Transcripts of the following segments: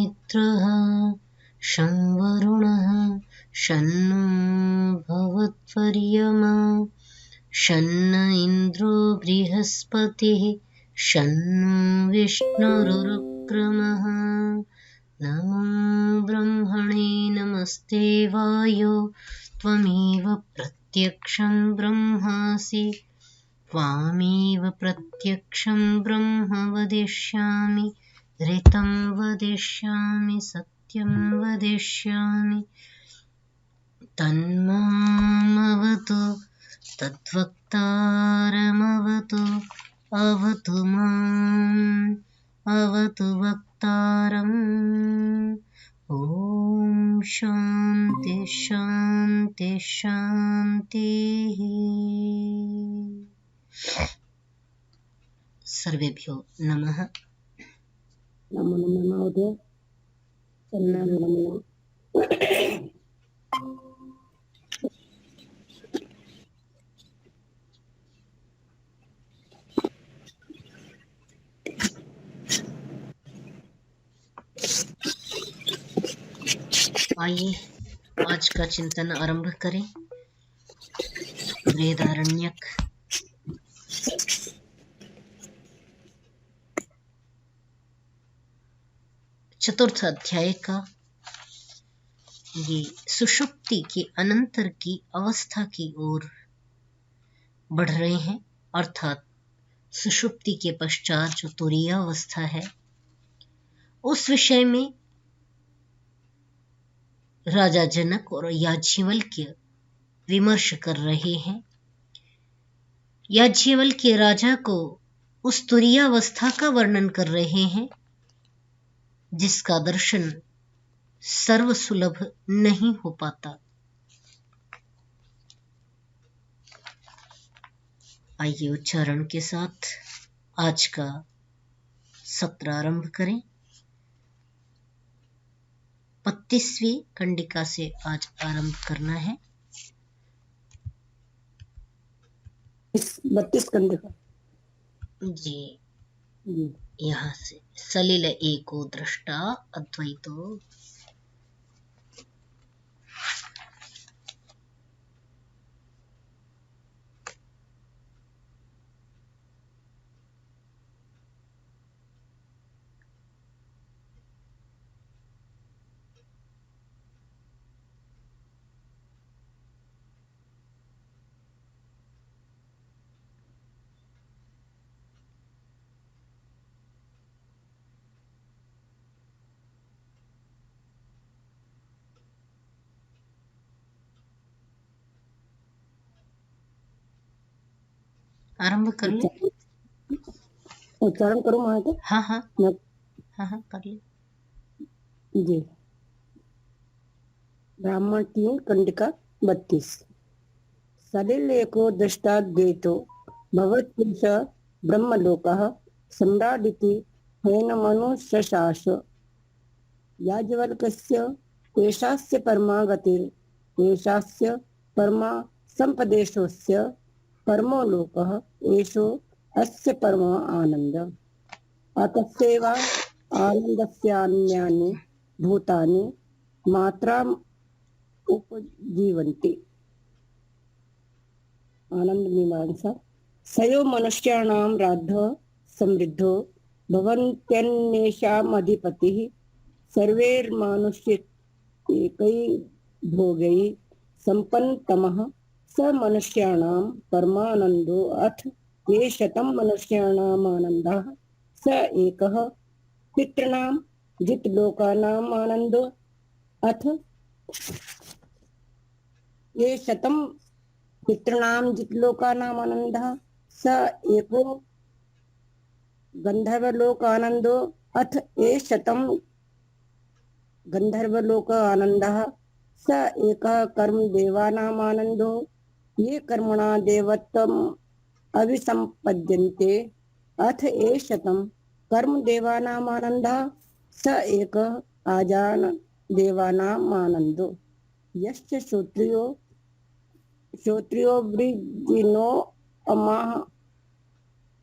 मित्रः शं वरुणः शन्नो भवत्वर्यमा शन्न इन्द्रो बृहस्पतिः शन्नो विष्णुरुक्रमः नमो ब्रह्मणे नमस्ते वायो त्वमेव प्रत्यक्षं ब्रह्मासि त्वामेव प्रत्यक्षं ब्रह्म वदिष्यामि ऋतं वदिष्यामि सत्यं वदिष्यामि तन्मामवतु तद्वक्तारमवतु अवतु माम् अवतु वक्तारम् ॐ शान्ति शान्ति शान्तिः। सर्वेभ्यो नमः। नमो नमः महोदय। आइए आज का चिंतन आरंभ करें। बृहदारण्यक चतुर्थ अध्याय का ये सुषुप्ति के अनंतर की अवस्था की ओर बढ़ रहे हैं, अर्थात सुषुप्ति के पश्चात जो तुरीय अवस्था है उस विषय में राजा जनक और याज्ञवल्क्य विमर्श कर रहे हैं। याज्ञवल्क्य राजा को उस तुरीय अवस्था का वर्णन कर रहे हैं जिसका दर्शन सर्वसुलभ नहीं हो पाता। आइए उच्चारण के साथ आज का सत्र आरंभ करें। 32वीं कंडिका से आज आरंभ करना है। 32 कंडिका जी यहाँ से सलिल एको दृष्टा अद्वैतो आरंभ कर ले। उच्चारण करो महाराज। हाँ हाँ मैं कर ले जी। ब्राह्मण 3 कंडिका 32। सलिल एको दृष्टाद्वैतो भवत्पुरुष ब्रह्मलोकः सम्राडिति हेन मनुष्यशास याज्ञवल्क्यस्य एषास्य परमा गतिर् एषास्य परमा संपदेशोऽस्य परमो लोकः एषो अस्य परमा आनंद अतस्यैव आनन्दस्यान्यानि भूतानि मात्राम् उपजीवन्ति। आनंद मीमांसा सयो मनुष्याणां राज्ञः समृद्धो भवन्त्यन्येषामधिपतिः सर्वैर्मानुष्यैकै भोगैः सम्पन्नतमः स मनुष्याणां परमानन्दो अथ ये शतं मनुष्याणाम् आनन्दः स एकः पितॄणां जितलोकानाम् आनन्दो अथ ये शतं पितॄणां जितलोकानाम् आनन्दः स एको गंधर्वलोक आनंदो अथ ये शतं गंधर्वलोक आनंदः स एकः कर्म देवानाम् आनंदो ये कर्मणा देवत्वम् अभिसंपद्यन्ते अथ ये शतं कर्म देवानाम् आनंदः स एकः आजान देवानाम् आनंदो यश्च श्रोत्रियो वृजिनो अमाह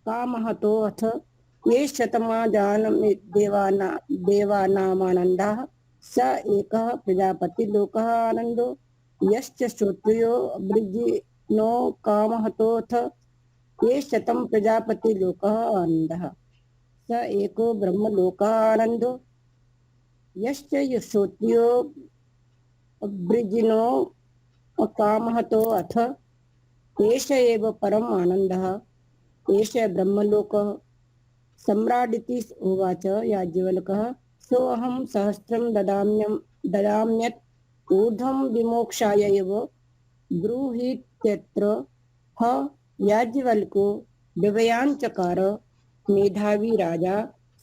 कामहतो अथ ये देवानामानन्दः स एकः प्रजापतिलोकः आनन्दो यश्च श्रोत्रियो वृजिनो कामहतोऽथ ये शतं प्रजापतिलोकः आनन्दः स एको ब्रह्मलोकः आनन्दो यश्च श्रोत्रियो वृजिनो कामहतो अथ एष एव परम आनन्दः एष ब्रह्मलोकः सम्राडिति उवाच याज्ञवल्क्यः सोऽहं सहस्रं ददाम्यत् ऊर्ध्वं विमोक्षाय एव ब्रूहीत्यत्र ह याज्ञवल्क्यो विवयाञ्चकार मेधावी राजा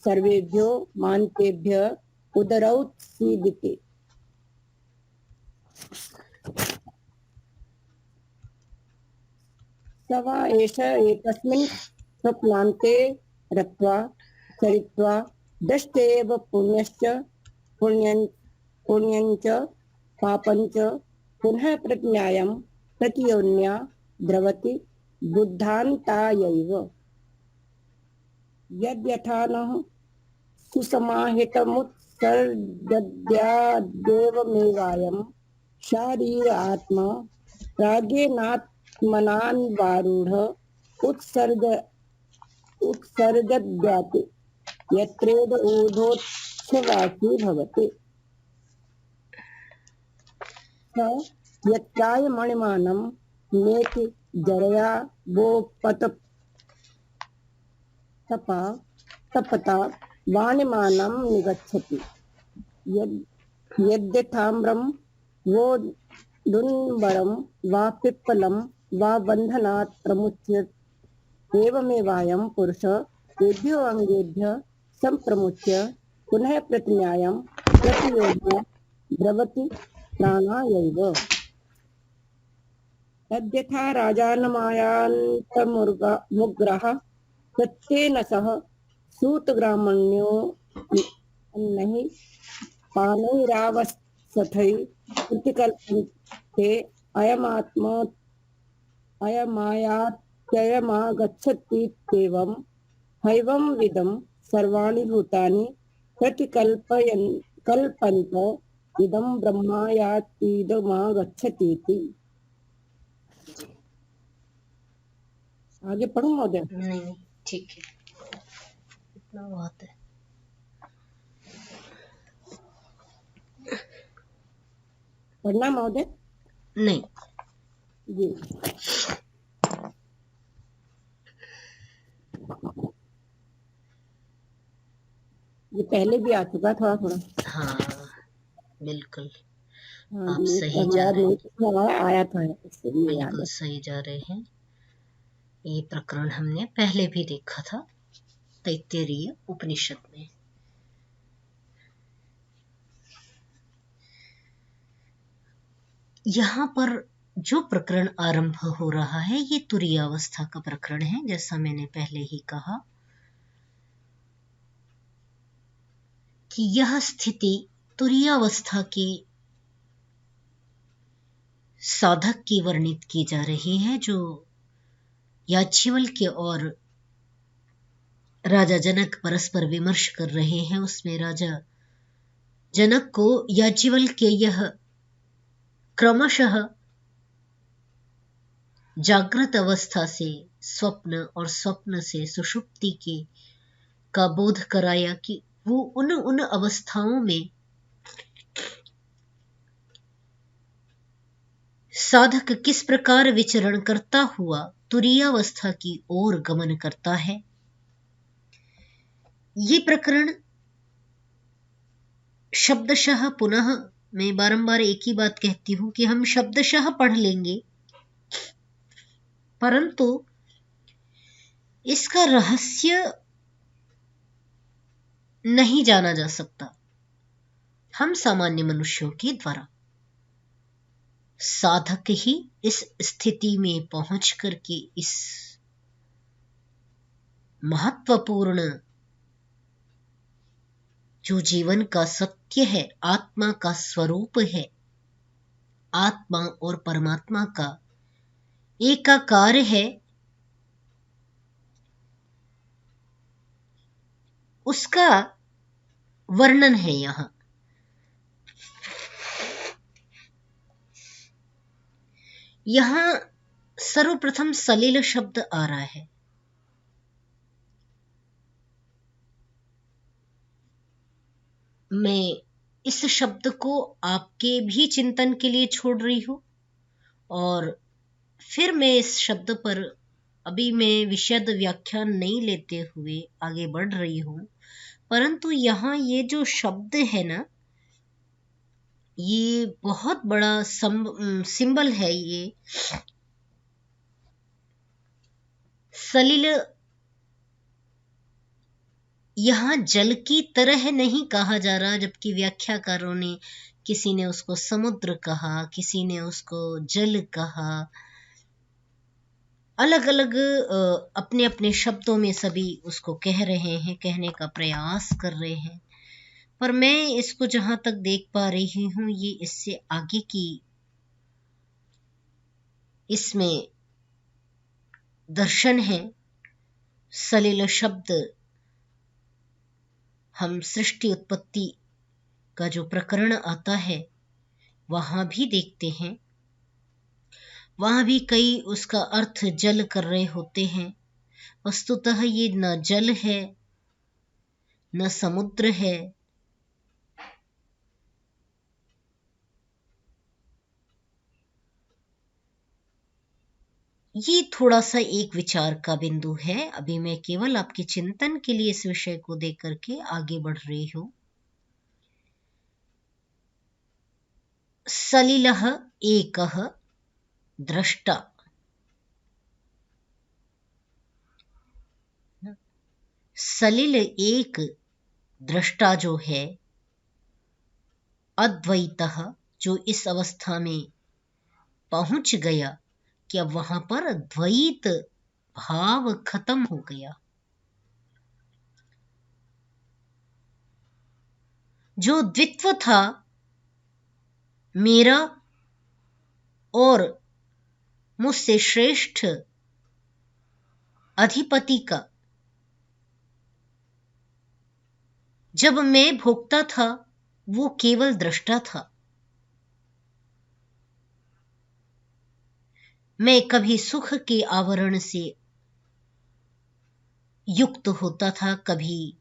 सर्वेभ्यो मान्तेभ्य उदरौत्सीदिते। स वा एष एकस्मिन् स्वप्नान्ते रत्वा चरित्वा दृष्टेव पुण्यञ्च पापञ्च पुनः प्रज्ञायां प्रतियोन्या द्रवति बुद्धान्तायैव यद्यथा नः सुसमाहितमुत्सर्गद्यादेवमेवायं शारीर आत्मा प्राज्ञेनात्मनान्वारूढ उत्सर्गद्याते यत्रेद ऊर्ध्वोच्छवासी भवति स यत्राय मणिमानं नेति जरया तपता वाणिमानं निगच्छति यद्यथाम्रं वो दुन्बरं वा पिप्पलं वा बन्धनात् प्रमुच्यते एवमेवायं पुरुषः तेभ्यो अङ्गेभ्यः सम्प्रमुच्य पुनः प्रतिज्ञायां प्रतियोन्या द्रवति प्राणायैव तद्यथा राजानमायान्तमुग्रः सत्येन सह सूतग्रामण्यो अन्नैः पानैरावसथैः प्रतिकल्पन्ते अयमायात्ययमागच्छतीत्येवं हैवं विदं सर्वाणि भूतानि कल्पन्त इदं ब्रह्मायातीदमागच्छतीति। आगे पढ़ूं महोदय? नहीं, ठीक है, इतना बहुत है। पढ़ना महोदय? नहीं जी। ये पहले भी आ चुका थोड़ा थोड़ा। हाँ बिल्कुल, हाँ, आप सही जा रहे हैं, आया था बिल्कुल सही जा रहे हैं। ये प्रकरण हमने पहले भी देखा था तैत्तिरीय उपनिषद में। यहाँ पर जो प्रकरण आरंभ हो रहा है ये तुरीयावस्था का प्रकरण है। जैसा मैंने पहले ही कहा कि यह स्थिति तुरीयावस्था के साधक की वर्णित की जा रही है, जो याज्ञवल्क्य और राजा जनक परस्पर विमर्श कर रहे हैं। उसमें राजा जनक को याज्ञवल्क्य यह क्रमशः जागृत अवस्था से स्वप्न और स्वप्न से सुषुप्ति के का बोध कराया कि वो उन अवस्थाओं में साधक किस प्रकार विचरण करता हुआ तुरीयावस्था की ओर गमन करता है। ये प्रकरण शब्दशः, पुनः मैं बारंबार एक ही बात कहती हूं कि हम शब्दशः पढ़ लेंगे, परंतु इसका रहस्य नहीं जाना जा सकता हम सामान्य मनुष्यों के द्वारा। साधक ही इस स्थिति में पहुंच करके इस महत्वपूर्ण जो जीवन का सत्य है, आत्मा का स्वरूप है, आत्मा और परमात्मा का एकाकार है, उसका वर्णन है यहां। यहां सर्वप्रथम सलिल शब्द आ रहा है। मैं इस शब्द को आपके भी चिंतन के लिए छोड़ रही हूं, और फिर मैं इस शब्द पर अभी मैं विशद व्याख्यान नहीं लेते हुए आगे बढ़ रही हूं। परंतु यहाँ ये जो शब्द है ना, ये बहुत बड़ा सिंबल है। ये सलिल यहाँ जल की तरह नहीं कहा जा रहा, जबकि व्याख्याकारों ने, किसी ने उसको समुद्र कहा, किसी ने उसको जल कहा, अलग अलग अपने अपने शब्दों में सभी उसको कह रहे हैं, कहने का प्रयास कर रहे हैं। पर मैं इसको जहां तक देख पा रही हूं, ये इससे आगे की इसमें दर्शन है। सलिल शब्द हम सृष्टि उत्पत्ति का जो प्रकरण आता है वहां भी देखते हैं, वहां भी कई उसका अर्थ जल कर रहे होते हैं। वस्तुतः ये न जल है न समुद्र है, ये थोड़ा सा एक विचार का बिंदु है। अभी मैं केवल आपके चिंतन के लिए इस विषय को देख करके आगे बढ़ रही हूं। सलिलः एकः द्रष्टा। सलिल एक दृष्टा जो है, अद्वैतः जो इस अवस्था में पहुंच गया कि अब वहां पर द्वैत भाव खत्म हो गया। जो द्वित्व था मेरा और मुझसे श्रेष्ठ अधिपति का, जब मैं भोगता था वो केवल दृष्टा था। मैं कभी सुख के आवरण से युक्त होता था, कभी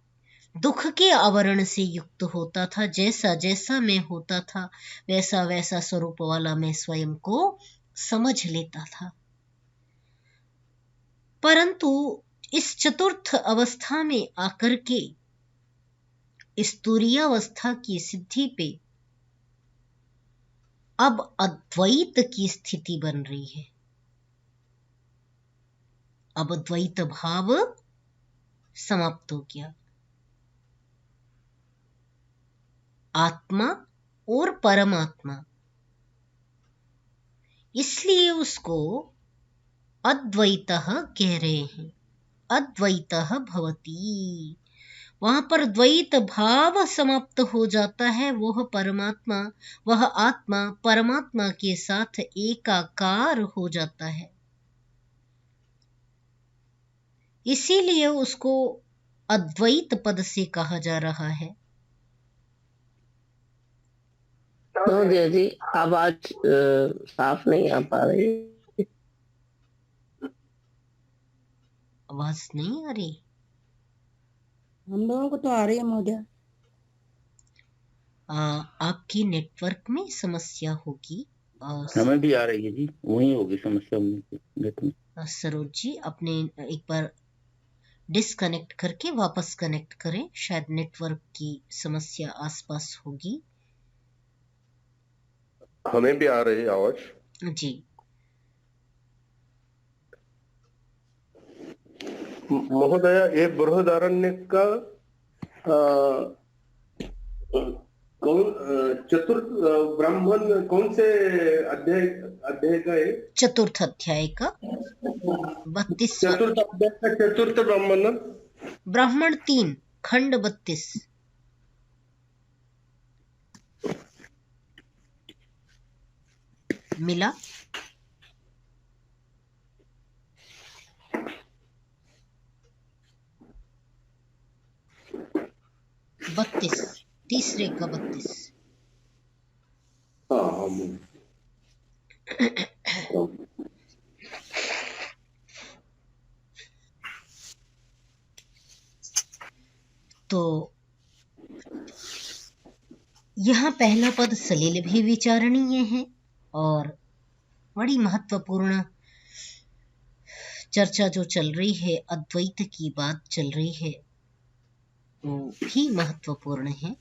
दुख के आवरण से युक्त होता था। जैसा जैसा मैं होता था वैसा वैसा स्वरूप वाला मैं स्वयं को समझ लेता था। परंतु इस चतुर्थ अवस्था में आकर के, इस तुरीयावस्था की सिद्धि पे, अब अद्वैत की स्थिति बन रही है। अब द्वैत भाव समाप्त हो गया। आत्मा और परमात्मा, इसलिए उसको अद्वैतः कह रहे हैं। अद्वैतः भवति, वहां पर द्वैत भाव समाप्त हो जाता है। वह परमात्मा, वह आत्मा परमात्मा के साथ एकाकार हो जाता है। इसीलिए उसको अद्वैत पद से कहा जा रहा है। तो जी आवाज साफ नहीं आ पा रही। आवाज नहीं आ रही? हम लोगों को तो आ रही है महोदय। आपकी नेटवर्क में समस्या होगी। हमें भी आ रही है जी, वही होगी समस्या में। सरोज जी, अपने एक बार डिस्कनेक्ट करके वापस कनेक्ट करें, शायद नेटवर्क की समस्या आसपास होगी। हमें भी आ रही है आवाज जी। महोदया। ये बृहदारण्य का कौन चतुर्थ ब्राह्मण कौन से अध्याय अध्याय का है? चतुर्थ अध्याय का 32वां। चतुर्थ अध्याय का चतुर्थ ब्राह्मण ना? ब्राह्मण 3 खंड 32 मिला। तीसरे का 32। हाँ हाँ मूल। तो यहाँ पहला पद सलिल भी विचारणीय है और बड़ी महत्वपूर्ण चर्चा जो चल रही है, अद्वैत की बात चल रही है, वो भी महत्वपूर्ण है।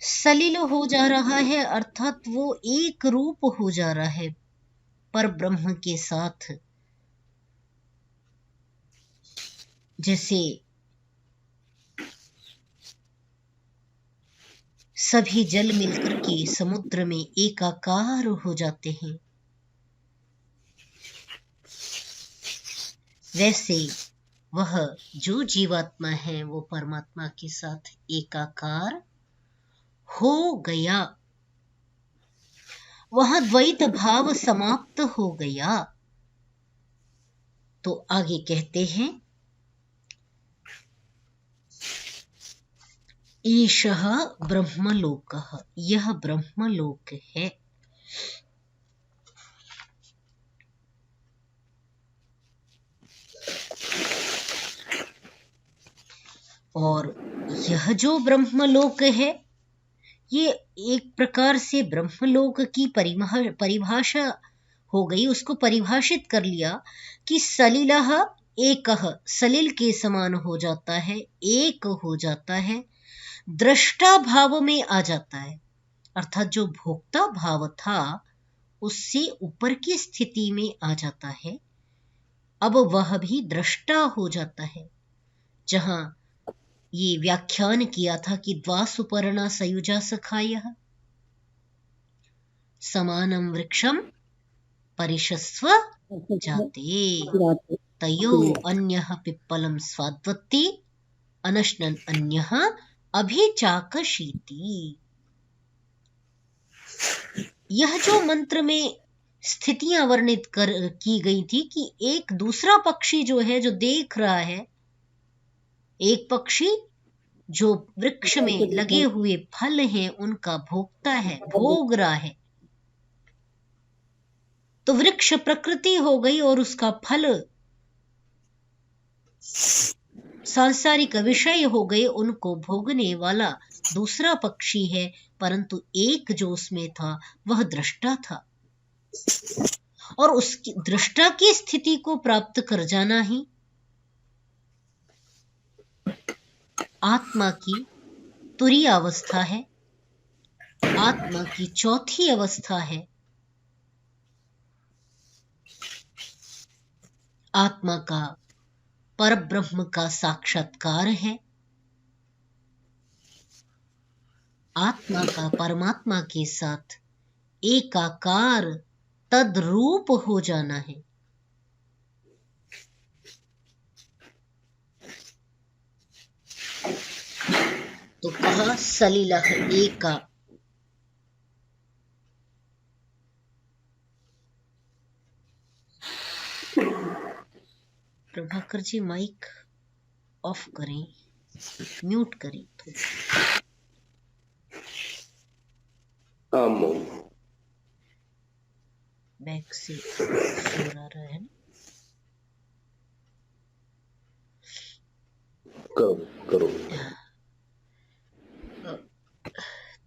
सलिल हो जा रहा है अर्थात वो एक रूप हो जा रहा है पर ब्रह्म के साथ। जैसे सभी जल मिलकर के समुद्र में एकाकार हो जाते हैं, वैसे वह जो जीवात्मा है वो परमात्मा के साथ एकाकार हो गया, वह द्वैत भाव समाप्त हो गया। तो आगे कहते हैं, ईशः ब्रह्मलोकः, यह ब्रह्मलोक है। और यह जो ब्रह्मलोक है, ये एक प्रकार से ब्रह्मलोक की परिभाषा हो गई। उसको परिभाषित कर लिया कि सलिलः एकः, सलिल के समान हो जाता है, एक हो जाता है, दृष्टा भाव में आ जाता है, अर्थात जो भोक्ता भाव था उससे ऊपर की स्थिति में आ जाता है। अब वह भी दृष्टा हो जाता है। जहां ये व्याख्यान किया था कि द्वासुपर्णा सयुजा सखायः समानं वृक्षं परिशस्व जाते तयो अन्यः पिप्पलं स्वाद्वत्ति अनश्नन् अन्यः अभिचाकशीति। यह जो मंत्र में स्थितियां वर्णित की गई थी कि एक दूसरा पक्षी जो है, जो देख रहा है, एक पक्षी जो वृक्ष में लगे हुए फल हैं उनका भोगता है, भोग रहा है, तो वृक्ष प्रकृति हो गई और उसका फल सांसारिक विषय हो गए, उनको भोगने वाला दूसरा पक्षी है, परंतु एक जो उसमें था वह दृष्टा था। और उसकी दृष्टा की स्थिति को प्राप्त कर जाना ही आत्मा की तुरीय अवस्था है, आत्मा की चौथी अवस्था है। आत्मा का परब्रह्म का साक्षात्कार है, आत्मा का परमात्मा के साथ एकाकार तद्रूप हो जाना है। तो कहा सलिलः एका। प्रभाकर जी माइक ऑफ करें, म्यूट करें तो। बैक से शोर आ रहा है ना। करो।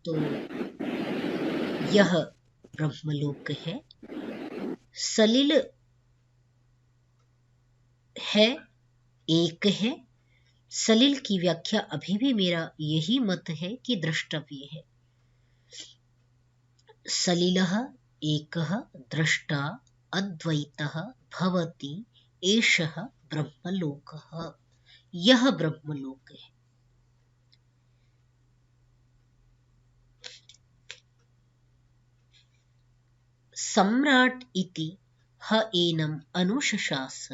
तो यह ब्रह्मलोक है, सलिल है, एक है। सलिल की व्याख्या अभी भी मेरा यही मत है कि द्रष्टव्य है। सलिलः एकः द्रष्टा अद्वैतः भवति एषः ब्रह्मलोकः, यह ब्रह्मलोक है। सम्राट इति ह एनम् अनुशशास।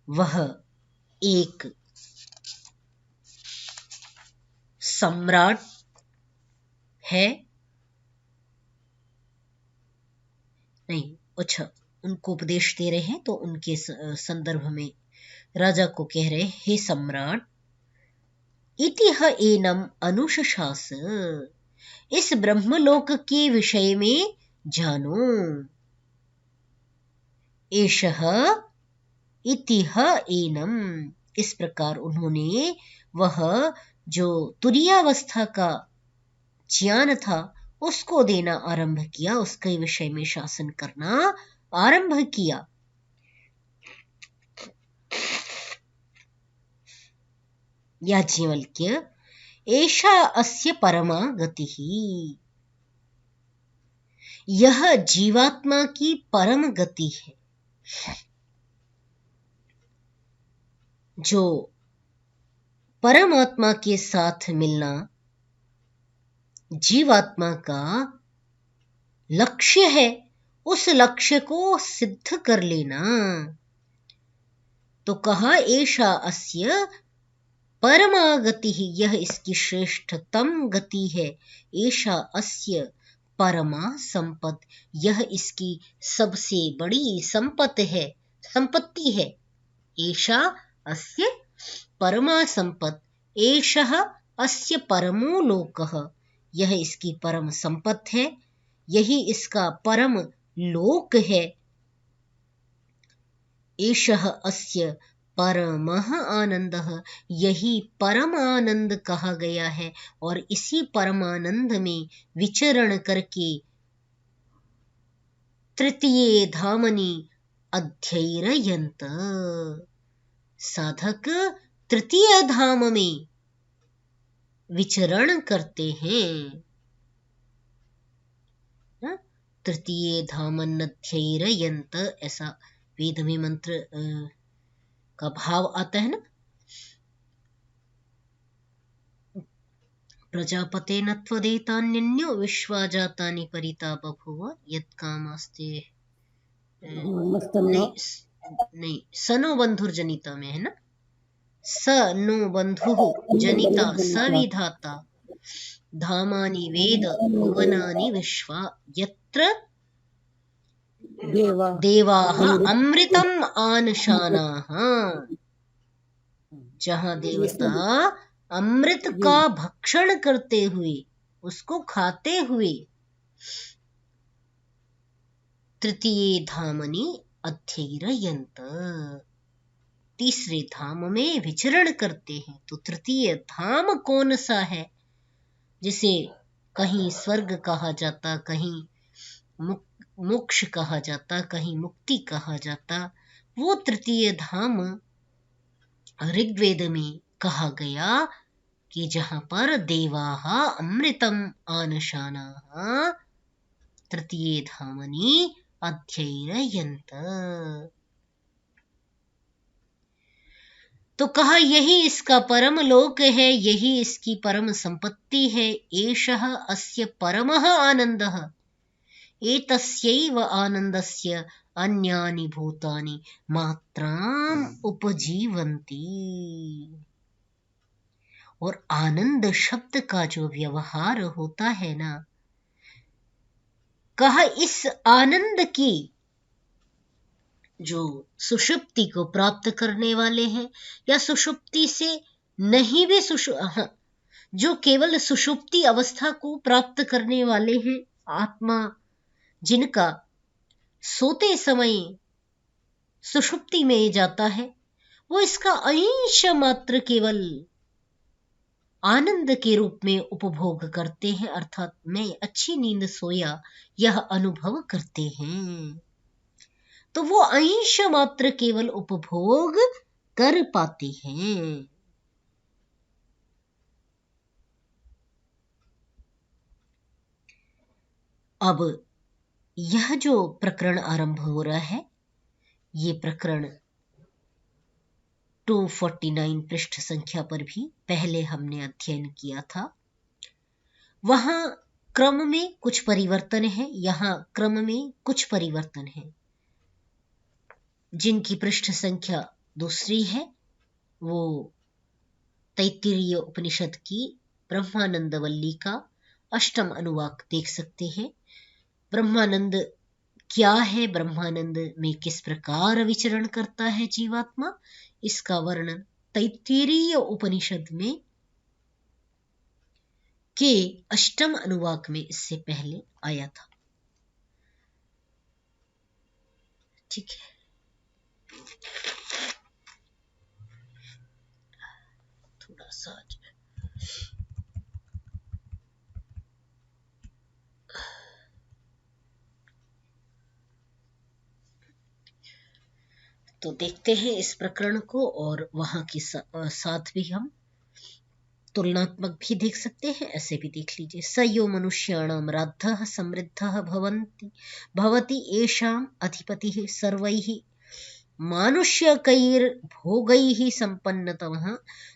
वह एक सम्राट है, नहीं, अच्छा, उनको उपदेश दे रहे हैं तो उनके संदर्भ में राजा को कह रहे, हे सम्राट, इतिह एनम अनुशशास, इस ब्रह्मलोक के विषय में जानो। एषः इतिह एनम, इस प्रकार उन्होंने वह जो तुरीयावस्था का ज्ञान था उसको देना आरंभ किया, उसके विषय में शासन करना आरंभ किया। याज्ञवल्क्य, एषा अस्य परमा गतिः, यह जीवात्मा की परम गति है। जो परमात्मा के साथ मिलना जीवात्मा का लक्ष्य है, उस लक्ष्य को सिद्ध कर लेना। तो कहा एषा अस्य परमा गति, यह इसकी श्रेष्ठतम गति है। एषा अस्य परमा संपत्, यह इसकी सबसे बड़ी संपत्ति है। एषा अस्य परमा संपत्, एषः अस्य परमो लोकः, यह इसकी परम संपत्ति है, यही इसका परम लोक है। एषः अस्य परमः आनंदः, यही परम आनंद कहा गया है। और इसी परमानंद में विचरण करके तृतीये धामनि अध्यय्यन्त, साधक तृतीय धाम में विचरण करते हैं। तृतीये धामन अध्यय्यन्त, ऐसा वेद में मंत्र का भाव आता है ना। प्रजापते न त्वदेतान्यन्यो विश्वा जातानि परिता बभूव यत्कामास्ते, नहीं, सनो बंधुर्जनिता में है ना, स नो बंधुः जनिता स विधाता धामानि वेद भुवनानि विश्वा यत्र देवाः अमृतम आनशानाः, जहां देवता अमृत का भक्षण करते हुए, उसको खाते हुए तृतीये धामनि अध्यय्यन्त, तीसरे धाम में विचरण करते हैं। तो तृतीय धाम कौन सा है, जिसे कहीं स्वर्ग कहा जाता, कहीं मोक्ष कहा जाता, कहीं मुक्ति कहा जाता, वो तृतीय धाम ऋग्वेद में कहा गया कि जहां पर देवाः अमृतम आनशानाः तृतीये धामनि अध्यय्यन्त। तो कहा यही इसका परम लोक है, यही इसकी परम संपत्ति है। एषः अस्य परमः आनंदः, एतस्यैव आनंदस्य अन्यानि भूतानि मात्राम उपजीवन्ति। और आनंद शब्द का जो व्यवहार होता है ना, कहा इस आनंद की जो सुषुप्ति को प्राप्त करने वाले हैं, या सुषुप्ति से नहीं भी जो केवल सुषुप्ति अवस्था को प्राप्त करने वाले हैं, आत्मा जिनका सोते समय सुषुप्ति में जाता है, वो इसका अंश मात्र केवल आनंद के रूप में उपभोग करते हैं, अर्थात मैं अच्छी नींद सोया यह अनुभव करते हैं। तो वो अंश मात्र केवल उपभोग कर पाते हैं। अब यह जो प्रकरण आरंभ हो रहा है, ये प्रकरण 249 पृष्ठ संख्या पर भी पहले हमने अध्ययन किया था। वहां क्रम में कुछ परिवर्तन है, यहां क्रम में कुछ परिवर्तन है। जिनकी पृष्ठ संख्या दूसरी है वो तैत्तिरीय उपनिषद की ब्रह्मानंद वल्ली का अष्टम अनुवाक देख सकते हैं। ब्रह्मानंद क्या है, ब्रह्मानंद में किस प्रकार विचरण करता है जीवात्मा, इसका वर्णन तैत्तिरीय उपनिषद में के अष्टम अनुवाक में इससे पहले आया था। ठीक है, थोड़ा सा तो देखते हैं इस प्रकरण को, और वहां के साथ भी हम तुलनात्मक भी देख सकते हैं, ऐसे भी देख लीजिए। स यो मनुष्याणाम राद्धः समृद्धः भवति येषाम् अधिपतिः सर्वैः मानुष्यकैर्भोगैः सम्पन्नतमः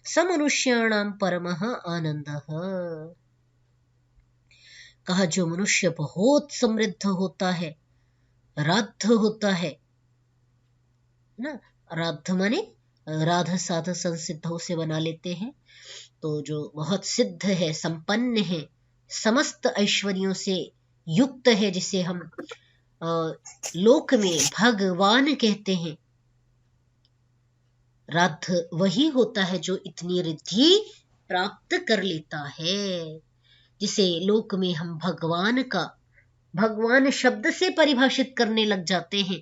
स मनुष्याणां परमः आनंदः। कहा जो मनुष्य बहुत समृद्ध होता है, राद्ध होता है ना, राद्ध माने राधा साधा संसिद्धों से बना लेते हैं, तो जो बहुत सिद्ध है, संपन्न है, समस्त ऐश्वर्यों से युक्त है, जिसे हम लोक में भगवान कहते हैं। राद्ध वही होता है जो इतनी रिद्धि प्राप्त कर लेता है, जिसे लोक में हम भगवान शब्द से परिभाषित करने लग जाते हैं।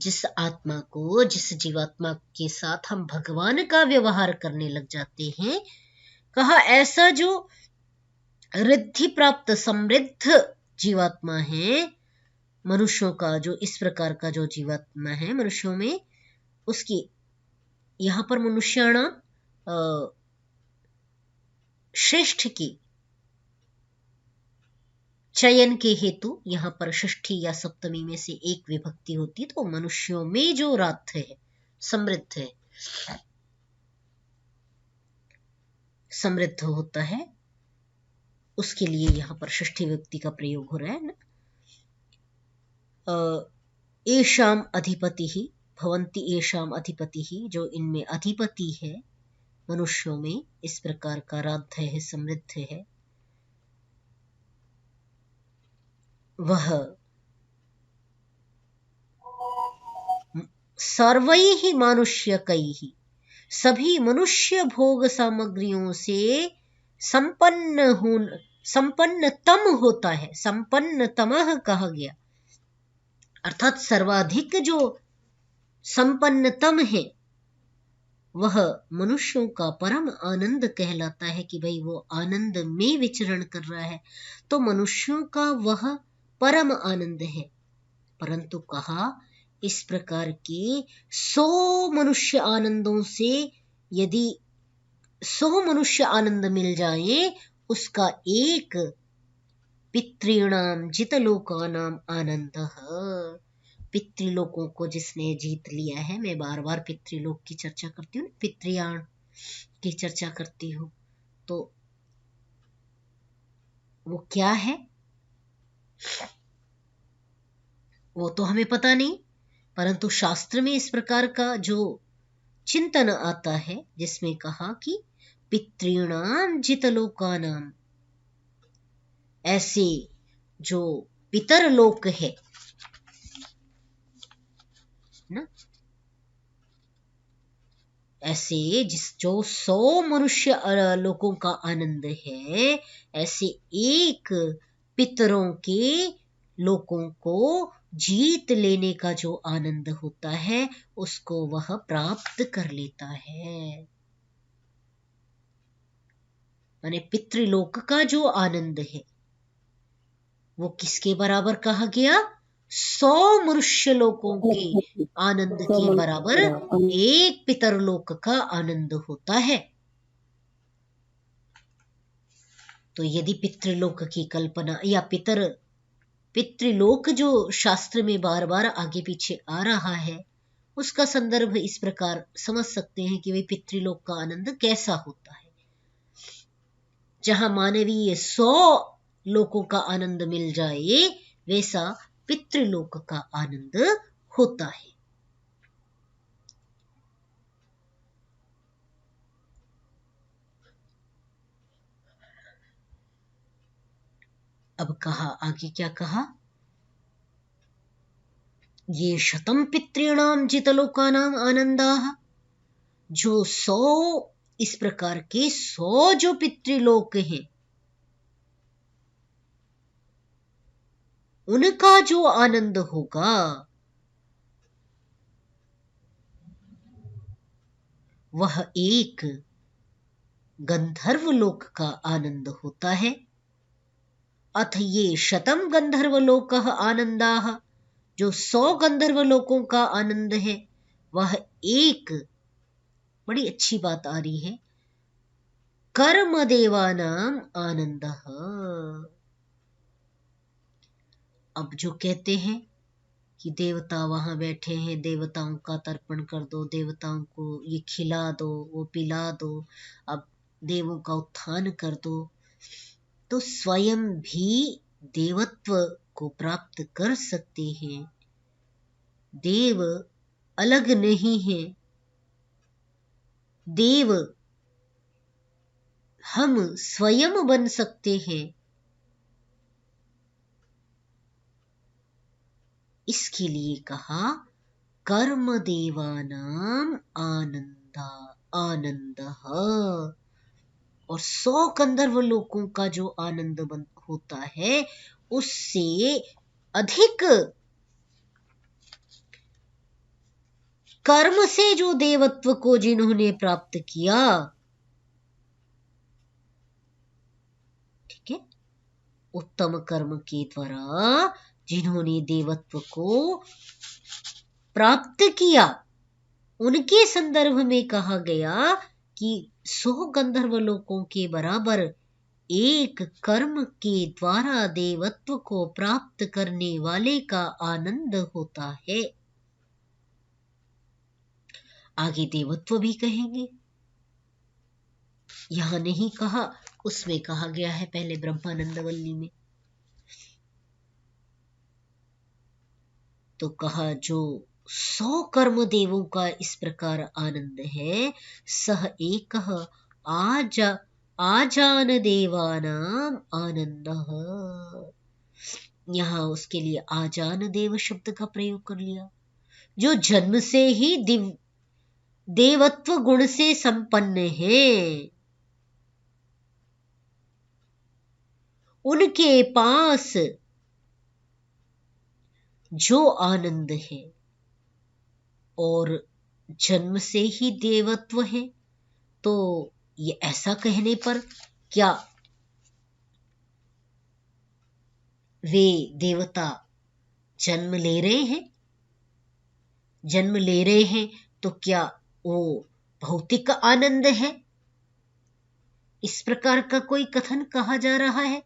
जिस आत्मा को, जिस जीवात्मा के साथ हम भगवान का व्यवहार करने लग जाते हैं, कहा ऐसा जो रिद्धि प्राप्त समृद्ध जीवात्मा है, मनुष्यों का जो इस प्रकार का जो जीवात्मा है मनुष्यों में, उसकी यहां पर मनुष्याणाम श्रेष्ठ की चयन के हेतु यहां पर षष्ठी या सप्तमी में से एक विभक्ति होती, तो मनुष्यों में जो रात है, समृद्ध है, समृद्ध होता है, उसके लिए यहां पर षष्ठी विभक्ति का प्रयोग हो रहा है ना। एषाम अधिपति ही भवन्ति, एषाम अधिपति ही जो इनमें अधिपति है, मनुष्यों में इस प्रकार का राध्य है, समृद्ध है, वह सर्वैः मानुष्यकैः सभी मनुष्य भोग सामग्रियों से संपन्नतम होता है। संपन्नतमः कहा गया, अर्थात सर्वाधिक जो संपन्नतम है वह मनुष्यों का परम आनंद कहलाता है, कि भाई वो आनंद में विचरण कर रहा है, तो मनुष्यों का वह परम आनंद है। परंतु कहा इस प्रकार के 100 मनुष्य आनंदों से यदि 100 मनुष्य आनंद मिल जाए, उसका एक पितॄणाम जितलोकानाम आनंदः, पितृलोकों को जिसने जीत लिया है, मैं बार बार पितृलोक की चर्चा करती हूँ, पितृयान की चर्चा करती हूँ, तो वो क्या है वो तो हमें पता नहीं, परंतु शास्त्र में इस प्रकार का जो चिंतन आता है, जिसमें कहा कि पितॄणाम जितलोकानाम, ऐसे जो पितर लोक है ना, ऐसे जो 100 मनुष्य लोकों का आनंद है, ऐसे एक पितरों के लोकों को जीत लेने का जो आनंद होता है, उसको वह प्राप्त कर लेता है। माने पितृलोक का जो आनंद है वो किसके बराबर कहा गया? 100 मनुष्य लोकों के आनंद के बराबर एक पितरलोक का आनंद होता है। तो यदि पितृलोक की कल्पना या पितृलोक जो शास्त्र में बार बार आगे पीछे आ रहा है, उसका संदर्भ इस प्रकार समझ सकते हैं कि वे पितृलोक का आनंद कैसा होता है, जहां मानवीय 100 लोकों का आनंद मिल जाए, वैसा पितृलोक का आनंद होता है। अब कहा, आगे क्या कहा, ये शतम पितॄणाम जितलोकानाम आनंदाः, जो 100 इस प्रकार के 100 जो पितृलोक हैं उनका जो आनंद होगा वह एक गंधर्व लोक का आनंद होता है। अथ ये शतम गंधर्व लोकः आनंदाः, जो 100 गंधर्व लोकों का आनंद है वह एक, बड़ी अच्छी बात आ रही है, कर्म देवानाम आनंदः। अब जो कहते हैं कि देवता वहां बैठे हैं, देवताओं का तर्पण कर दो, देवताओं को ये खिला दो, वो पिला दो, अब देवों का उत्थान कर दो, तो स्वयं भी देवत्व को प्राप्त कर सकते हैं। देव अलग नहीं है, देव हम स्वयं बन सकते हैं। इसके लिए कहा कर्म देवानाम आनंदः, और 100 गंधर्व लोकों का जो आनंद होता है उससे अधिक कर्म से जो देवत्व को जिन्होंने प्राप्त किया, ठीक है, उत्तम कर्म के द्वारा जिन्होंने देवत्व को प्राप्त किया, उनके संदर्भ में कहा गया कि 100 गंधर्व लोकों के बराबर एक कर्म के द्वारा देवत्व को प्राप्त करने वाले का आनंद होता है। आगे देवत्व भी कहेंगे, यहां नहीं कहा, उसमें कहा गया है पहले ब्रह्मानंद वल्ली में। तो कहा जो 100 कर्म देवों का इस प्रकार आनंद है, सह एकः आजान देवानाम आनंदः। यहां उसके लिए आजान देव शब्द का प्रयोग कर लिया, जो जन्म से ही देवत्व गुण से संपन्न है, उनके पास जो आनंद है और जन्म से ही देवत्व है, तो ये ऐसा कहने पर क्या वे देवता जन्म ले रहे हैं? जन्म ले रहे हैं तो क्या वो भौतिक आनंद है? इस प्रकार का कोई कथन कहा जा रहा है?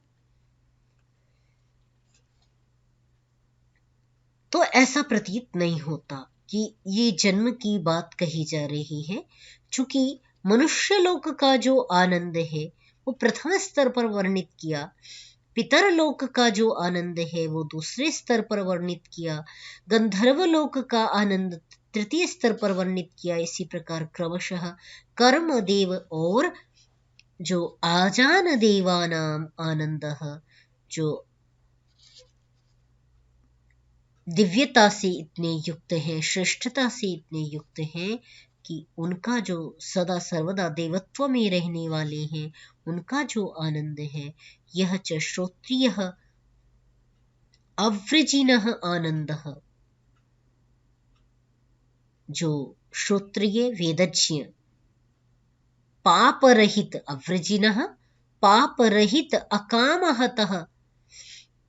तो ऐसा प्रतीत नहीं होता कि ये जन्म की बात कही जा रही है, चूंकि मनुष्य लोक का जो आनंद है वो प्रथम स्तर पर वर्णित किया, पितर लोक का जो आनंद है वो दूसरे स्तर पर वर्णित किया, गंधर्व लोक का आनंद तृतीय स्तर पर वर्णित किया। इसी प्रकार क्रमशः कर्म देव और जो आजान देवानाम आनंदः, जो दिव्यता से इतने युक्त हैं, श्रेष्ठता से इतने युक्त हैं कि उनका जो सदा सर्वदा देवत्व में रहने वाले हैं, उनका जो आनंद है, यह च श्रोत्रियः अवृजिनः आनंदः, जो श्रोत्रिय वेदज्ञ पापरहित अवृजिनः पापरहित अकामहतः,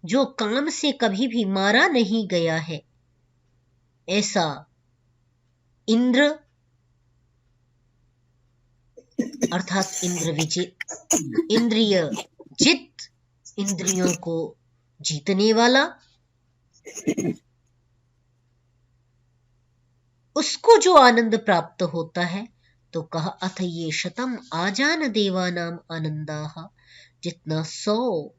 जो काम से कभी भी मारा नहीं गया है, ऐसा इंद्र अर्थात इंद्र विजित, इंद्रिय जित, इंद्रियों को जीतने वाला, उसको जो आनंद प्राप्त होता है। तो कहा अथ ये शतम आजान देवानाम आनंदाः, जितना 100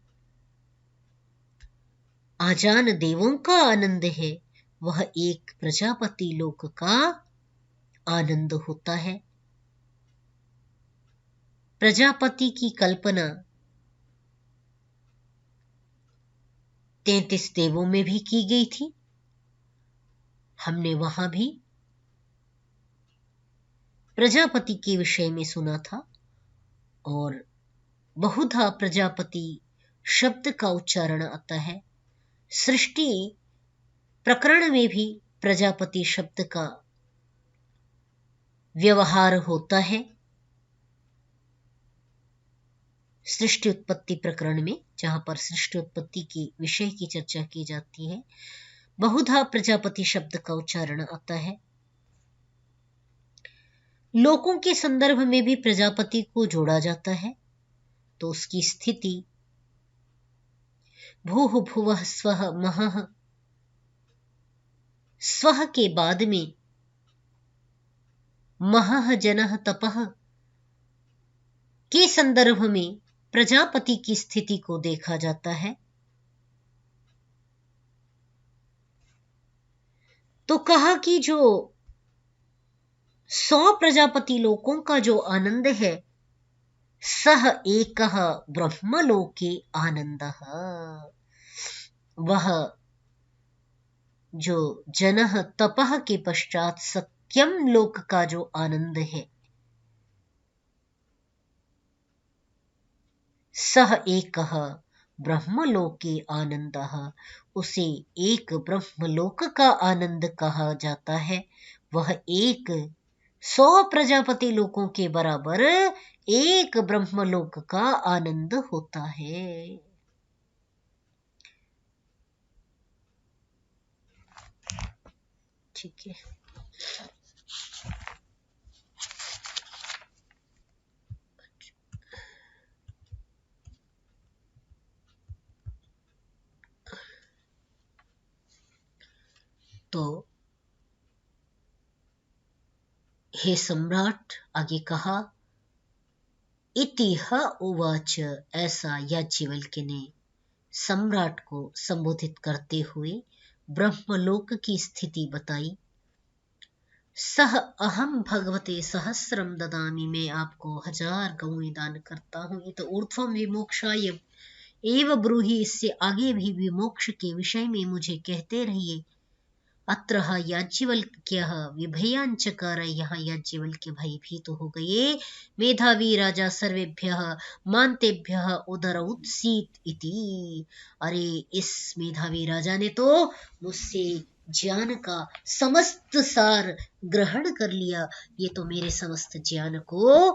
आजान देवों का आनंद है वह एक प्रजापति लोक का आनंद होता है। प्रजापति की कल्पना 33 देवों में भी की गई थी। हमने वहां भी प्रजापति के विषय में सुना था और बहुधा प्रजापति शब्द का उच्चारण आता है। सृष्टि प्रकरण में भी प्रजापति शब्द का व्यवहार होता है। सृष्टि उत्पत्ति प्रकरण में, जहां पर सृष्टि उत्पत्ति के विषय की चर्चा की जाती है, बहुधा प्रजापति शब्द का उच्चारण आता है। लोकों के संदर्भ में भी प्रजापति को जोड़ा जाता है, तो उसकी स्थिति भूः भुवः स्वः महः, स्वः के बाद में महः जनः तपः के संदर्भ में प्रजापति की स्थिति को देखा जाता है। तो कहा कि जो 100 प्रजापति लोकों का जो आनंद है, सह एकः ब्रह्मलोके आनंदः, वह जो जनः तपः के पश्चात सत्यम लोक का जो आनंद है, सह एकः ब्रह्मलोके आनंदः, उसे एक ब्रह्मलोक का आनंद कहा जाता है। वह एक 100 प्रजापति लोकों के बराबर एक ब्रह्मलोक का आनंद होता है। ठीक है। तो हे सम्राट, आगे कहा, इतिह उवाच, ऐसा याज्ञवल्क्य ने सम्राट को संबोधित करते हुए ब्रह्मलोक की स्थिति बताई। सह अहम भगवते सहस्रम ददामि, मैं आपको 1000 गौएं दान करता हूं। इत ऊर्ध्वं विमोक्षाय एव ब्रूहि, इससे आगे भी विमोक्ष के विषय में मुझे कहते रहिए। अत्र याज्ञवल्क्यः विभयाञ्चकार, यहाँ याज्ञवल्क्य भयभीत हो गए। मेधावी राजा सर्वेभ्यः मान्तेभ्यः उदरौत्सीत् इति, अरे इस मेधावी राजा ने तो मुझसे ज्ञान का समस्त सार ग्रहण कर लिया। ये तो मेरे समस्त ज्ञान को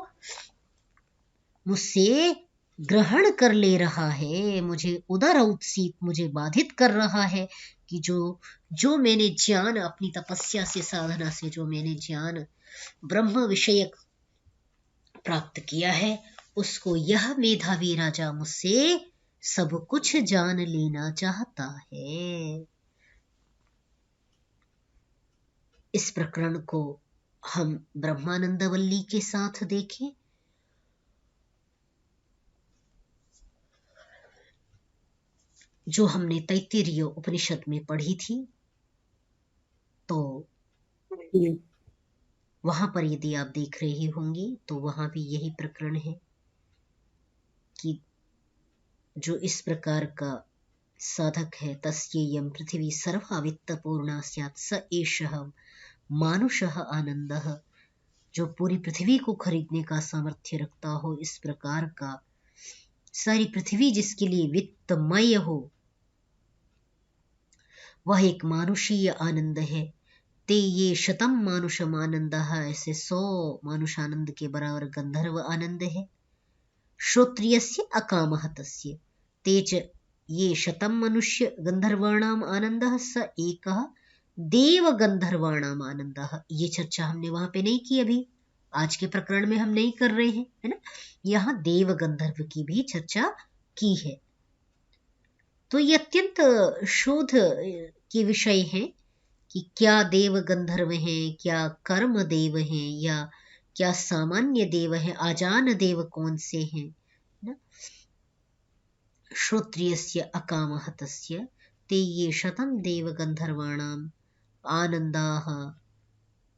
मुझसे ग्रहण कर ले रहा है, मुझे उदरौत्सीत्, मुझे बाधित कर रहा है कि जो मैंने ज्ञान अपनी तपस्या से, साधना से जो मैंने ज्ञान ब्रह्म विषयक प्राप्त किया है, उसको यह मेधावी राजा मुझसे सब कुछ जान लेना चाहता है। इस प्रकरण को हम ब्रह्मानंद वल्ली के साथ देखें। जो हमने तैत्तिरीय उपनिषद में पढ़ी थी, तो वहां पर यदि आप देख रहे होंगे तो वहां भी यही प्रकरण है कि जो इस प्रकार का साधक है, तस्येयं पृथिवी सर्वा वित्तपूर्णा स्यात् स एषः मानुषः आनंदः, जो पूरी पृथ्वी को खरीदने का सामर्थ्य रखता हो, इस प्रकार का सारी पृथ्वी जिसके लिए वित्तमय हो, वह एक मानुषीय आनंद है। ते ये शतम मानुषम आनंदः, ऐसे 100 मानुष आनंद के बराबर गंधर्व आनंद है। श्रोत्रियस्य अकामः तस्य, ते च ये शतम मनुष्य गंधर्वाणाम आनंदः स एकः देव गंधर्वाणाम आनंदः। ये चर्चा हमने वहां पे नहीं की, अभी आज के प्रकरण में हम नहीं कर रहे हैं, है ना। यहाँ देव गंधर्व की भी चर्चा की है। तो ये अत्यंत शोध के विषय है कि क्या देव गंधर्व हैं, क्या कर्म देव हैं, या क्या सामान्य देव हैं, आजान देव कौन से हैं, ना। श्रोत्रियस्य अकामः तस्य ते ये शतम देव गंधर्वाणाम आनंदाः,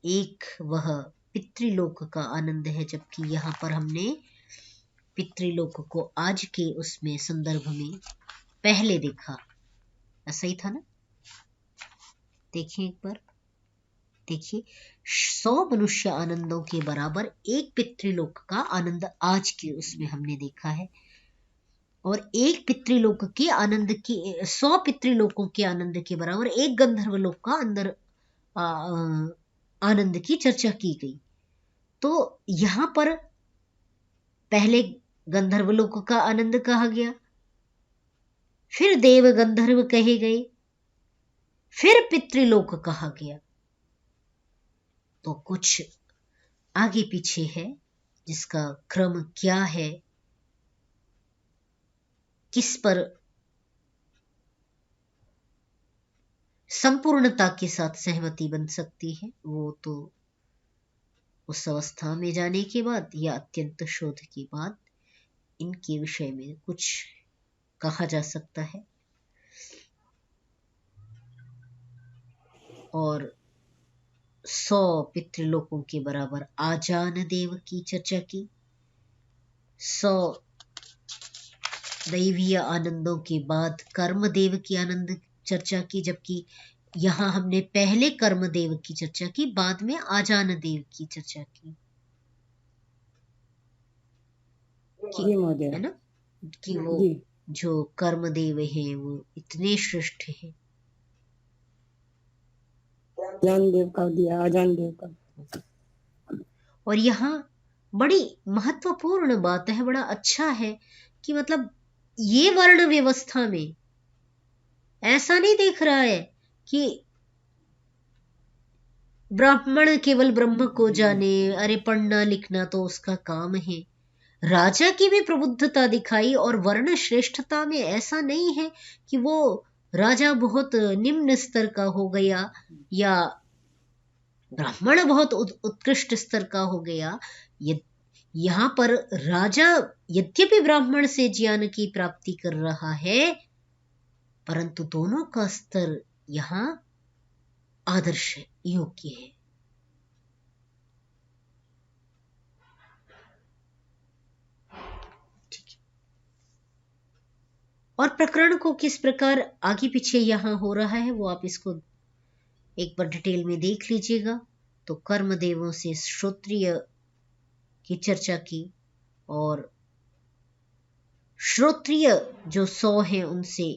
एक वह पितृलोक का आनंद है, जबकि यहाँ पर हमने पितृलोक को आज के उसमें संदर्भ में पहले देखा। ऐसा ही था ना? देखिए एक बार, देखिए 100 मनुष्य आनंदों के बराबर एक पितृलोक का आनंद आज के उसमें हमने देखा है, और एक पितृलोक के आनंद की 100 पितृलोकों के आनंद के बराबर एक गंधर्व लोक का अंदर आनंद की चर्चा की गई। तो यहां पर पहले गंधर्व लोक का आनंद कहा गया, फिर देव गंधर्व कहे गए, फिर पितृलोक कहा गया। तो कुछ आगे पीछे है, जिसका क्रम क्या है, किस पर संपूर्णता के साथ सहमति बन सकती है, वो तो उस अवस्था में जाने के बाद या अत्यंत शोध के बाद इनके विषय में कुछ कहा जा सकता है। और 100 पितृलोकों के बराबर आजान देव की चर्चा की, 100 दैवीय आनंदों के बाद कर्मदेव की आनंद चर्चा की, जबकि यहां हमने पहले कर्मदेव की चर्चा की, बाद में आजान देव की चर्चा की, जी महोदय, है ना? कि वो जी जो कर्मदेव हैं वो इतने श्रेष्ठ हैं। जान देव का दिया, अजान देव का। और यहाँ बड़ी महत्वपूर्ण बात है, बड़ा अच्छा है कि मतलब ये वर्ण व्यवस्था में ऐसा नहीं देख रहा है कि ब्राह्मण केवल ब्रह्म को जाने, अरे पढ़ना लिखना तो उसका काम है। राजा की भी प्रबुद्धता दिखाई, और वर्ण श्रेष्ठता में ऐसा नहीं है कि वो राजा बहुत निम्न स्तर का हो गया या ब्राह्मण बहुत उत्कृष्ट स्तर का हो गया। यहाँ पर राजा यद्यपि ब्राह्मण से ज्ञान की प्राप्ति कर रहा है, परंतु दोनों का स्तर यहाँ आदर्श योग्य है। और प्रकरण को किस प्रकार आगे पीछे यहाँ हो रहा है वो आप इसको एक बार डिटेल में देख लीजिएगा। तो कर्मदेवों से श्रोत्रिय की चर्चा की, और श्रोत्रिय जो 100 हैं उनसे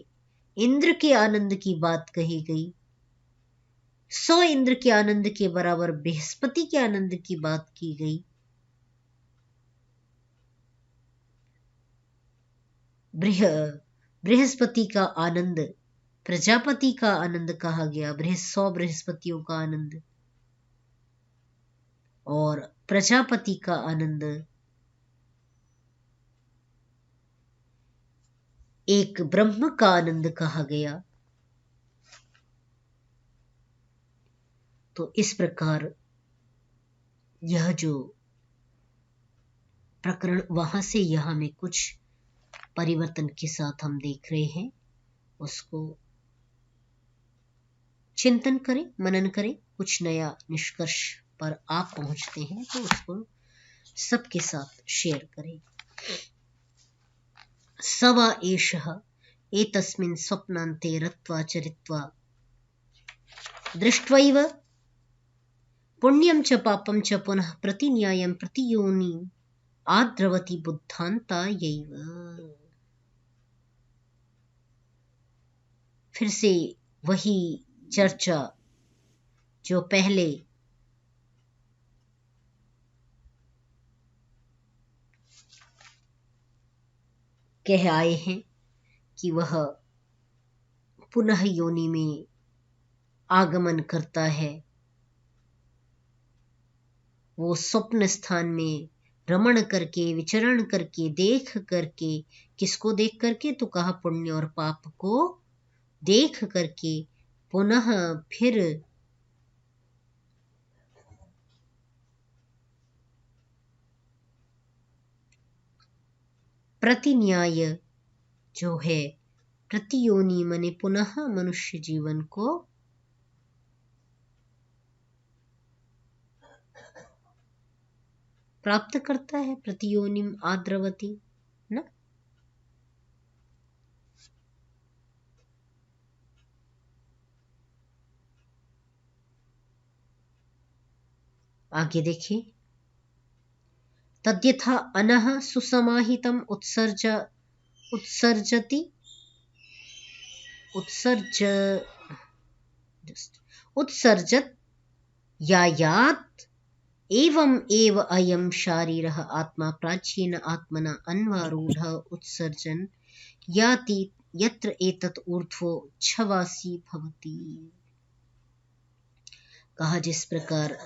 इंद्र के आनंद की बात कही गई। 100 इंद्र के आनंद के बराबर बृहस्पति के आनंद की बात की गई। बृहस्पति का आनंद प्रजापति का आनंद कहा गया, 100 बृहस्पतियों का आनंद, और प्रजापति का आनंद एक ब्रह्म का आनंद कहा गया। तो इस प्रकार यह जो प्रकरण वहां से यहां में कुछ परिवर्तन के साथ हम देख रहे हैं, उसको चिंतन करें, मनन करें, कुछ नया निष्कर्ष पर आप पहुंचते हैं तो उसको सबके साथ शेयर करें। सवा एषः एतस्मिन् स्वप्नान्ते रत्वा चरित्वा दृष्ट्वैव पुण्यं च पापं च पुनः प्रतिन्यायं प्रतियोनिम् आद्रवति बुद्धान्तायैव। फिर से वही चर्चा जो पहले कह आए हैं कि वह पुनः योनि में आगमन करता है, वो स्वप्न स्थान में रमण करके, विचरण करके, देख करके, किसको देख करके? तो कहा पुण्य और पाप को देख करके पुनः फिर प्रतिन्याय जो है, प्रतियोनि मने पुनः मनुष्य जीवन को प्राप्त करता है। प्रतियोनिम आद्रवती ना। आगे देखिए, तद्यथा अनः सुसमाहितम उत्सर्जति उत्सर्जत यायात् एवं एव अयं शारीरः आत्मा प्राचीन आत्मना अन्वारूढः उत्सर्जन याति यत्र एतत् ऊर्ध्वो छवासी भवति। कहा जिस प्रकार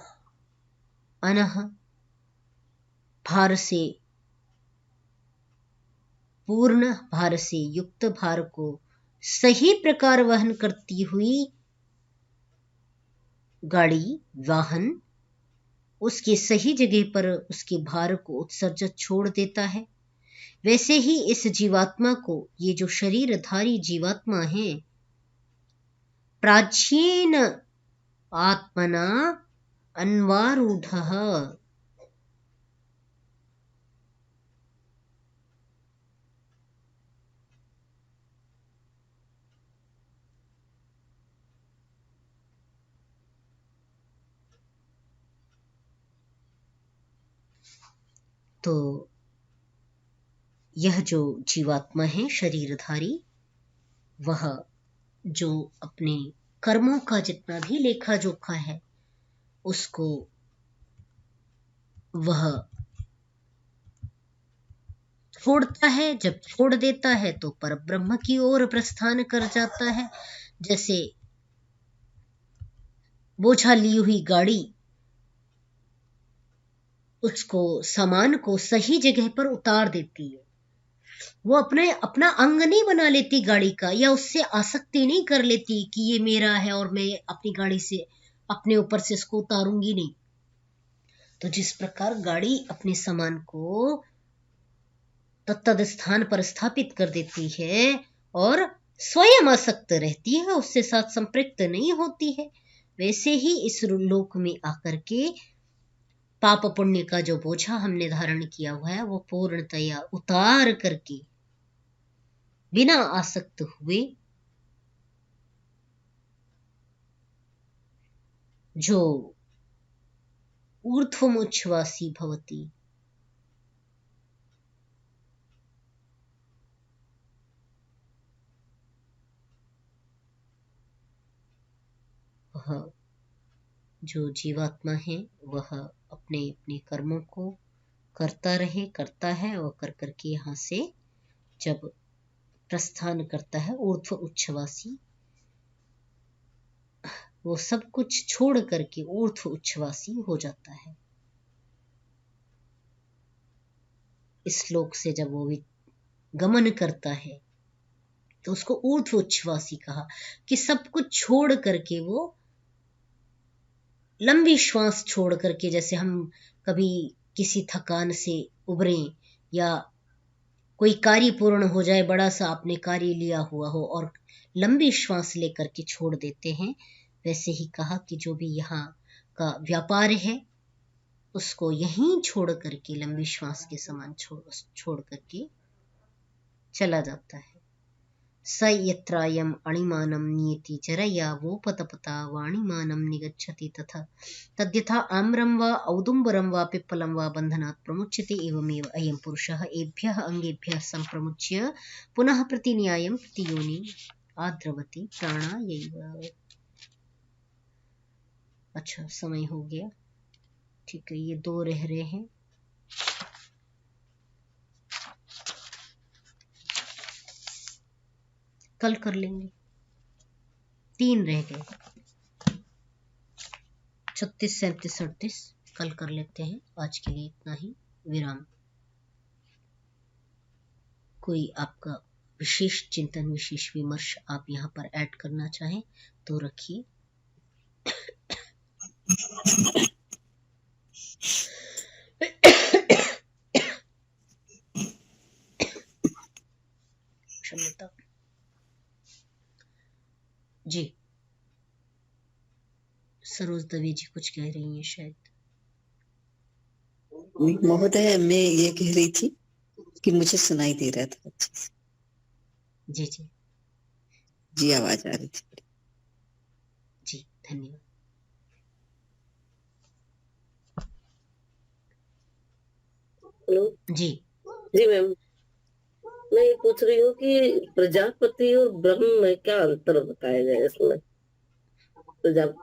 अनः भार से पूर्ण भार से युक्त भार को सही प्रकार वहन करती हुई गाड़ी वाहन उसके सही जगह पर उसके भार को उत्सर्जत छोड़ देता है, वैसे ही इस जीवात्मा को, ये जो शरीरधारी जीवात्मा है, प्राचीन आत्मना अन्वारूढ़ः, तो यह जो जीवात्मा है शरीरधारी, वह जो अपने कर्मों का जितना भी लेखा जोखा है उसको वह छोड़ता है। जब छोड़ देता है तो परब्रह्म की ओर प्रस्थान कर जाता है। जैसे बोझा ली हुई गाड़ी उसको सामान को सही जगह पर उतार देती है, वो अपना अंग नहीं बना लेती गाड़ी का, या उससे आसक्ति नहीं कर लेती कि ये मेरा है और मैं अपनी गाड़ी से अपने ऊपर से इसको उतारूंगी नहीं। तो जिस प्रकार गाड़ी अपने सामान को तत्तद स्थान पर स्थापित कर देती है और स्वयं आसक्त रहती है, उससे साथ संपृक्त नहीं होती है, वैसे ही इस लोक में आकर के पाप पुण्य का जो बोझा हमने धारण किया हुआ है वो पूर्णतया उतार करके बिना आसक्त हुए जो ऊर्ध्वमुच्छ्वासी भवति, वह जो जीवात्मा है वह अपने अपने कर्मों को करता है और कर करके यहाँ से जब प्रस्थान करता है ऊर्ध्व उच्छ्वासी, वो सब कुछ छोड़ करके ऊर्ध्व उच्छ्वासी हो जाता है। इस श्लोक से जब वो गमन करता है तो उसको ऊर्ध्व उच्छ्वासी कहा कि सब कुछ छोड़ करके वो लंबी श्वास छोड़ करके, जैसे हम कभी किसी थकान से उबरें या कोई कार्य पूर्ण हो जाए, बड़ा सा आपने कार्य लिया हुआ हो और लंबी श्वास लेकर के छोड़ देते हैं, वैसे ही कहा कि जो भी यहाँ का व्यापार है उसको यहीं छोड़ करके लंबी श्वास के समान छोड़ करके चला जाता है। स यत्रायम अणिमानम नियति चरया वोपतपता वाणिमानम निगच्छति तथा तद्यथा आम्रं वा औदुम्बरं वा पिप्पलं वा बन्धनात् प्रमुच्यते एवमेव अयं पुरुषः एभ्यः अंगेभ्यः संप्रमुच्य पुनः प्रतिन्यायं प्रतियोनि आद्रवति प्राणायैव। अच्छा, समय हो गया, ठीक है, ये 2 रह रहे हैं। कल कर लेंगे, 3 रह गए, 36, 37, 38 कल कर लेते हैं। आज के लिए इतना ही, विराम। कोई आपका विशेष चिंतन, विशेष विमर्श आप यहाँ पर ऐड करना चाहें तो रखिए। क्षमता जी, सरोज दवे जी कुछ कह रही हैं शायद। महोदय, मैं ये कह रही थी कि मुझे सुनाई दे रहा था अच्छे से। जी जी जी, आवाज आ रही थी। जी, धन्यवाद। हेलो जी। जी मैम, मैं ये पूछ रही हूँ कि प्रजापति और ब्रह्म में क्या अंतर बताया गया है इसमें?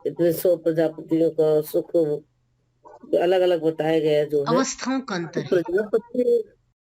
इतने 100 प्रजापतियों का सुख अलग अलग बताया गया है जो है, अवस्थाओं का तो अंतर है। प्रजापति